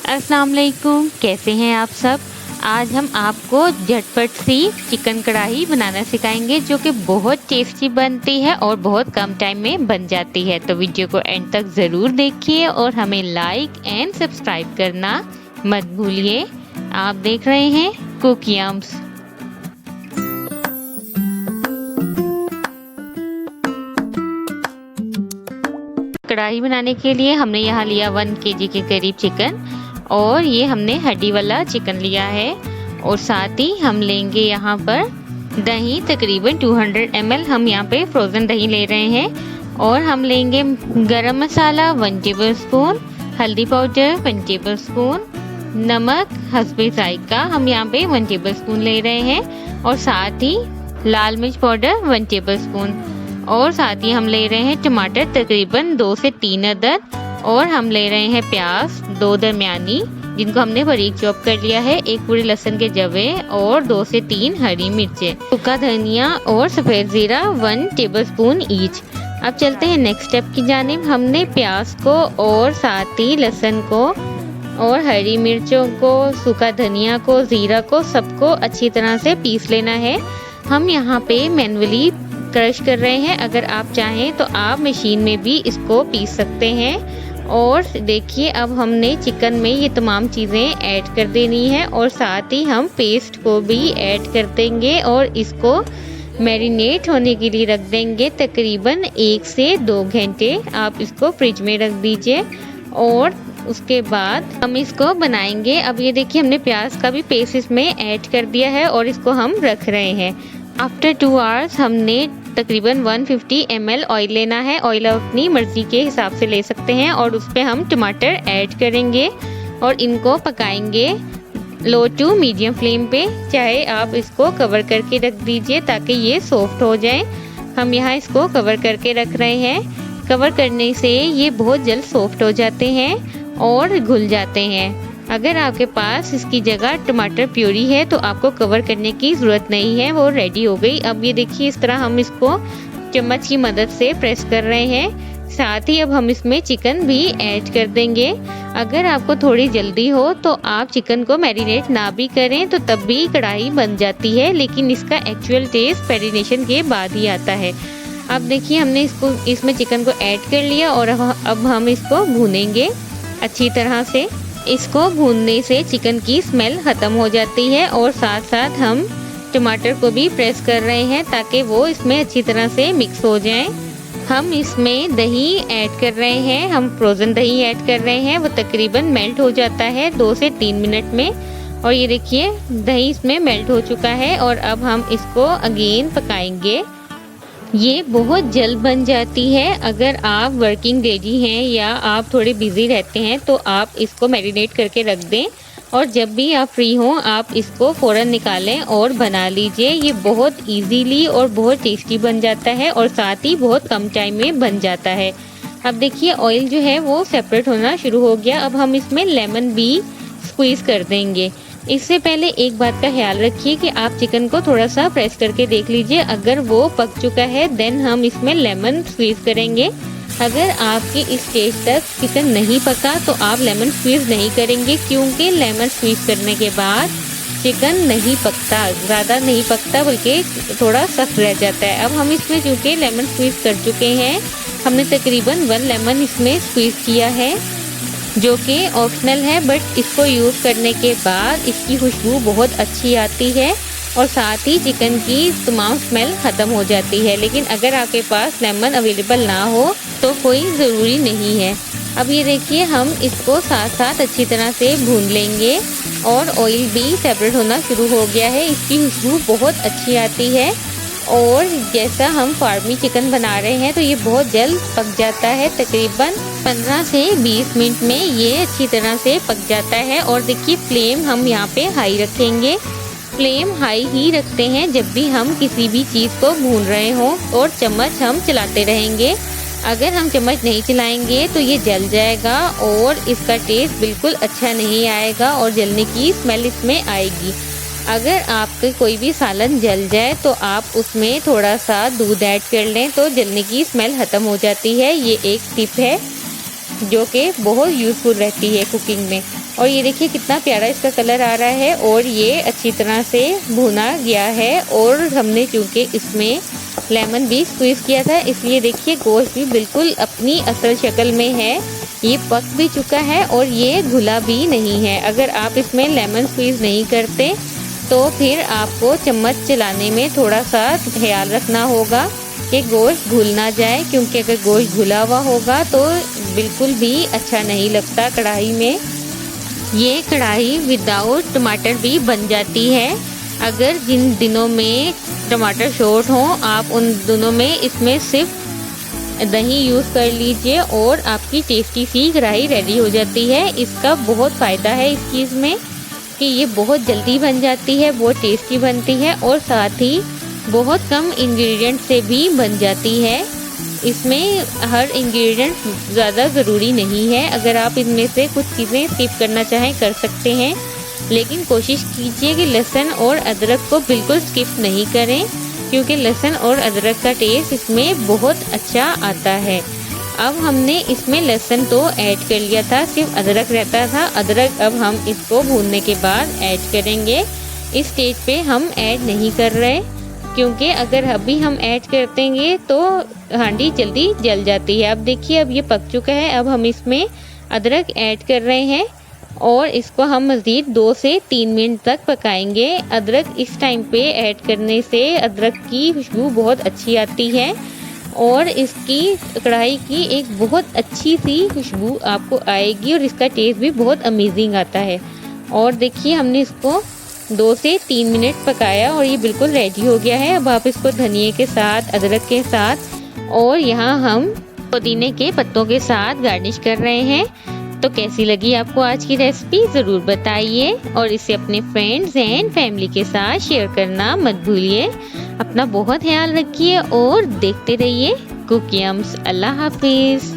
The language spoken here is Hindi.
अस्सलाम वालेकुम, कैसे हैं आप सब। आज हम आपको झटपट सी चिकन कढ़ाई बनाना सिखाएंगे जो कि बहुत टेस्टी बनती है और बहुत कम टाइम में बन जाती है। तो वीडियो को एंड तक ज़रूर देखिए और हमें लाइक एंड सब्सक्राइब करना मत भूलिए। आप देख रहे हैं कुक यम्स। कढ़ाई बनाने के लिए हमने यहाँ लिया 1 kg के करीब चिकन और ये हमने हड्डी वाला चिकन लिया है। और साथ ही हम लेंगे यहाँ पर दही, तकरीबन 200 ml हम यहाँ पे फ्रोज़न दही ले रहे हैं। और हम लेंगे गरम मसाला 1 टेबलस्पून, हल्दी पाउडर 1 टेबलस्पून, नमक हस्बे जायका हम यहाँ पे 1 टेबलस्पून ले रहे हैं। और साथ ही लाल मिर्च पाउडर 1 टेबलस्पून। और साथ ही हम ले रहे हैं टमाटर तकरीबन 2 से 3 अदद। और हम ले रहे हैं प्याज 2 दरमियानी जिनको हमने बारीक चॉप कर लिया है, 1 पूरे लहसुन के जवे और 2 से 3 हरी मिर्चें, सूखा धनिया और सफ़ेद ज़ीरा 1 टेबलस्पून ईच। अब चलते हैं नेक्स्ट स्टेप की जानिब। हमने प्याज को और साथ ही लहसुन को और हरी मिर्चों को, सूखा धनिया को, ज़ीरा को, सबको अच्छी तरह से पीस लेना है। हम यहाँ पे मैनुअली क्रश कर रहे हैं, अगर आप चाहें तो आप मशीन में भी इसको पीस सकते हैं। और देखिए अब हमने चिकन में ये तमाम चीज़ें ऐड कर देनी है और साथ ही हम पेस्ट को भी ऐड कर देंगे और इसको मैरिनेट होने के लिए रख देंगे तकरीबन 1 से 2 घंटे। आप इसको फ्रिज में रख दीजिए और उसके बाद हम इसको बनाएंगे। अब ये देखिए हमने प्याज का भी पेस्ट इसमें ऐड कर दिया है और इसको हम रख रहे हैं। आफ्टर 2 आवर्स हमने तकरीबन 150 ml ऑयल लेना है। ऑयल अपनी मर्ज़ी के हिसाब से ले सकते हैं और उस पर हम टमाटर ऐड करेंगे और इनको पकाएंगे लो टू मीडियम फ्लेम पे। चाहे आप इसको कवर करके रख दीजिए ताकि ये सॉफ्ट हो जाए। हम यहाँ इसको कवर करके रख रहे हैं। कवर करने से ये बहुत जल्द सॉफ्ट हो जाते हैं और घुल जाते हैं। अगर आपके पास इसकी जगह टमाटर प्यूरी है तो आपको कवर करने की ज़रूरत नहीं है, वो रेडी हो गई। अब ये देखिए इस तरह हम इसको चम्मच की मदद से प्रेस कर रहे हैं। साथ ही अब हम इसमें चिकन भी ऐड कर देंगे। अगर आपको थोड़ी जल्दी हो तो आप चिकन को मैरिनेट ना भी करें तो तब भी कढ़ाई बन जाती है, लेकिन इसका एक्चुअल टेस्ट मैरिनेशन के बाद ही आता है। अब देखिए हमने इसमें चिकन को ऐड कर लिया और अब हम इसको भूनेंगे अच्छी तरह से। इसको भूनने से चिकन की स्मेल ख़त्म हो जाती है और साथ साथ हम टमाटर को भी प्रेस कर रहे हैं ताकि वो इसमें अच्छी तरह से मिक्स हो जाए। हम इसमें दही ऐड कर रहे हैं, हम फ्रोज़न दही ऐड कर रहे हैं। वो तकरीबन मेल्ट हो जाता है 2 से 3 मिनट में। और ये देखिए दही इसमें मेल्ट हो चुका है और अब हम इसको अगेन पकाएंगे। ये बहुत जल्द बन जाती है। अगर आप वर्किंग लेडी हैं या आप थोड़े बिज़ी रहते हैं तो आप इसको मैरिनेट करके रख दें और जब भी आप फ्री हों आप इसको फ़ौरन निकालें और बना लीजिए। ये बहुत इजीली और बहुत टेस्टी बन जाता है और साथ ही बहुत कम टाइम में बन जाता है। अब देखिए ऑयल जो है वो सेपरेट होना शुरू हो गया। अब हम इसमें लेमन भी स्क्वीज़ कर देंगे। इससे पहले एक बात का ख्याल रखिए कि आप चिकन को थोड़ा सा प्रेस करके देख लीजिए, अगर वो पक चुका है देन हम इसमें लेमन स्क्वीज़ करेंगे। अगर आपके इस स्टेज तक चिकन नहीं पका तो आप लेमन स्क्वीज़ नहीं करेंगे, क्योंकि लेमन स्क्वीज़ करने के बाद चिकन नहीं पकता, ज़्यादा नहीं पकता बल्कि थोड़ा सख्त रह जाता है। अब हम इसमें चूँकि लेमन स्क्वीज़ कर चुके हैं, हमने तकरीबन 1 लेमन इसमें स्क्वीज़ किया है जो कि ऑप्शनल है, बट इसको यूज़ करने के बाद इसकी खुशबू बहुत अच्छी आती है और साथ ही चिकन की तमाम स्मेल ख़त्म हो जाती है। लेकिन अगर आपके पास लेमन अवेलेबल ना हो तो कोई ज़रूरी नहीं है। अब ये देखिए हम इसको साथ साथ अच्छी तरह से भून लेंगे और ऑयल भी सेपरेट होना शुरू हो गया है। इसकी खुशबू बहुत अच्छी आती है और जैसा हम फार्मी चिकन बना रहे हैं तो ये बहुत जल्द पक जाता है। तकरीबन 15 से 20 मिनट में ये अच्छी तरह से पक जाता है। और देखिए फ्लेम हम यहाँ पे हाई रखेंगे। फ्लेम हाई ही रखते हैं जब भी हम किसी भी चीज़ को भून रहे हों और चम्मच हम चलाते रहेंगे। अगर हम चम्मच नहीं चलाएंगे तो ये जल जाएगा और इसका टेस्ट बिल्कुल अच्छा नहीं आएगा और जलने की स्मेल इसमें आएगी। अगर आपके कोई भी सालन जल जाए तो आप उसमें थोड़ा सा दूध ऐड कर लें तो जलने की स्मेल ख़त्म हो जाती है। ये एक टिप है जो कि बहुत यूज़फुल रहती है कुकिंग में। और ये देखिए कितना प्यारा इसका कलर आ रहा है और ये अच्छी तरह से भुना गया है। और हमने चूँकि इसमें लेमन भी स्क्वीज़ किया था, इसलिए देखिए गोश्त भी बिल्कुल अपनी असल शक्ल में है। ये पक भी चुका है और ये घुला भी नहीं है। अगर आप इसमें लेमन स्क्वीज़ नहीं करते तो फिर आपको चम्मच चलाने में थोड़ा सा ख्याल रखना होगा कि गोश्त घुल ना जाए, क्योंकि अगर गोश्त घुला हुआ होगा तो बिल्कुल भी अच्छा नहीं लगता कढ़ाई में। ये कढ़ाई विदाउट टमाटर भी बन जाती है। अगर जिन दिनों में टमाटर शॉर्ट हों, आप उन दिनों में इसमें सिर्फ दही यूज़ कर लीजिए और आपकी टेस्टी सी कढ़ाई रेडी हो जाती है। इसका बहुत फ़ायदा है इस चीज़ में कि ये बहुत जल्दी बन जाती है, बहुत टेस्टी बनती है और साथ ही बहुत कम इंग्रेडिएंट से भी बन जाती है। इसमें हर इंग्रेडिएंट ज़्यादा ज़रूरी नहीं है। अगर आप इनमें से कुछ चीज़ें स्किप करना चाहें कर सकते हैं, लेकिन कोशिश कीजिए कि लहसुन और अदरक को बिल्कुल स्किप नहीं करें, क्योंकि लहसुन और अदरक का टेस्ट इसमें बहुत अच्छा आता है। अब हमने इसमें लहसुन तो ऐड कर लिया था, सिर्फ अदरक रहता था। अदरक अब हम इसको भूनने के बाद ऐड करेंगे। इस स्टेज पे हम ऐड नहीं कर रहे, क्योंकि अगर अभी हम ऐड कर देंगे तो हांडी जल्दी जल जाती है। अब देखिए अब ये पक चुका है। अब हम इसमें अदरक ऐड कर रहे हैं और इसको हम मज़ीद 2 से 3 मिनट तक पकाएंगे। अदरक इस टाइम पे ऐड करने से अदरक की खुशबू बहुत अच्छी आती है और इसकी कढ़ाई की एक बहुत अच्छी सी खुशबू आपको आएगी और इसका टेस्ट भी बहुत अमेजिंग आता है। और देखिए हमने इसको 2 से 3 मिनट पकाया और ये बिल्कुल रेडी हो गया है। अब आप इसको धनिए के साथ, अदरक के साथ और यहाँ हम पुदीने के पत्तों के साथ गार्निश कर रहे हैं। तो कैसी लगी आपको आज की रेसिपी ज़रूर बताइए और इसे अपने फ्रेंड्स एंड फैमिली के साथ शेयर करना मत भूलिए। अपना बहुत ख्याल रखिए और देखते रहिए कुक यम्स। अल्लाह हाफिज़।